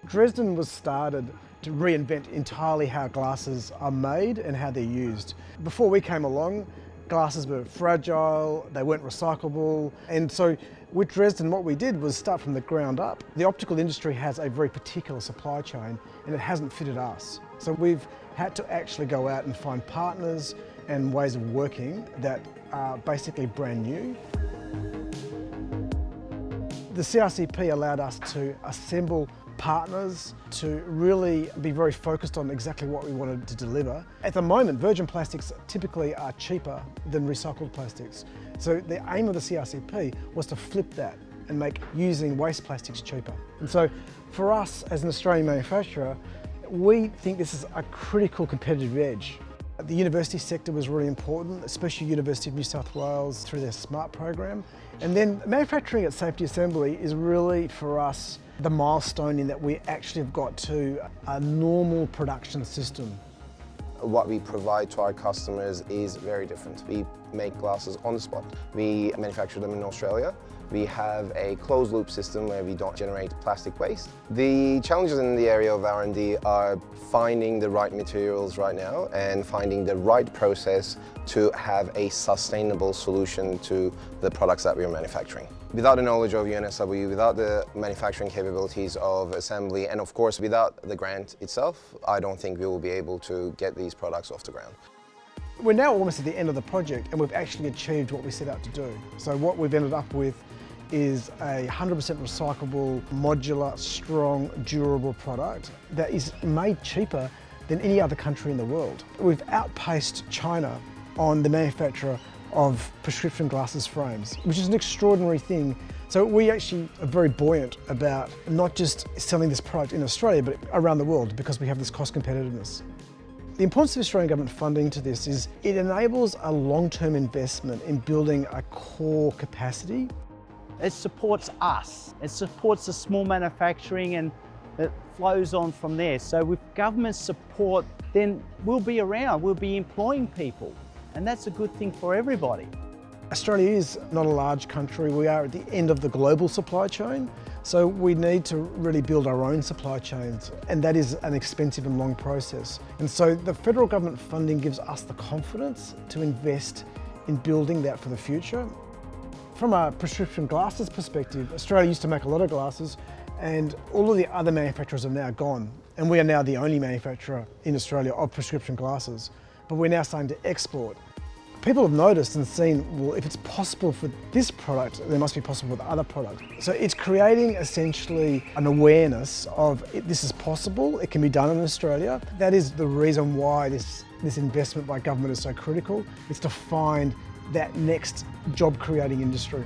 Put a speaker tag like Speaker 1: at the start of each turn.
Speaker 1: Dresden was started to reinvent entirely how glasses are made and how they're used. Before we came along, glasses were fragile, they weren't recyclable, and so with Dresden what we did was start from the ground up. The optical industry has a very particular supply chain and it hasn't fitted us. So we've had to actually go out and find partners and ways of working that are basically brand new. The CRC-P allowed us to assemble partners to really be very focused on exactly what we wanted to deliver. At the moment, virgin plastics typically are cheaper than recycled plastics. So the aim of the CRC-P was to flip that and make using waste plastics cheaper. And so for us as an Australian manufacturer, we think this is a critical competitive edge. The university sector was really important, especially University of New South Wales through their SMART program. And then manufacturing at Safety Assembly is really, for us, the milestone in that we actually have got to a normal production system.
Speaker 2: What we provide to our customers is very different. We make glasses on the spot. We manufacture them in Australia. We have a closed loop system where we don't generate plastic waste. The challenges in the area of R&D are finding the right materials right now and finding the right process to have a sustainable solution to the products that we are manufacturing. Without the knowledge of UNSW, without the manufacturing capabilities of Assembly, and of course without the grant itself, I don't think we will be able to get these products off the ground.
Speaker 1: We're now almost at the end of the project and we've actually achieved what we set out to do. So what we've ended up with is a 100% recyclable, modular, strong, durable product that is made cheaper than any other country in the world. We've outpaced China on the manufacture of prescription glasses frames, which is an extraordinary thing. So we actually are very buoyant about not just selling this product in Australia, but around the world, because we have this cost competitiveness. The importance of Australian government funding to this is it enables a long-term investment in building a core capacity.
Speaker 3: It supports us, it supports the small manufacturing, and it flows on from there. So with government support, then we'll be around, we'll be employing people, and that's a good thing for everybody.
Speaker 1: Australia is not a large country. We are at the end of the global supply chain, so we need to really build our own supply chains, and that is an expensive and long process. And so the federal government funding gives us the confidence to invest in building that for the future. From a prescription glasses perspective, Australia used to make a lot of glasses, and all of the other manufacturers are now gone. And we are now the only manufacturer in Australia of prescription glasses, but we're now starting to export. People have noticed and seen, well, if it's possible for this product, then it must be possible with other products. So it's creating essentially an awareness of this is possible, it can be done in Australia. That is the reason why this investment by government is so critical. It's to find that next job creating industry.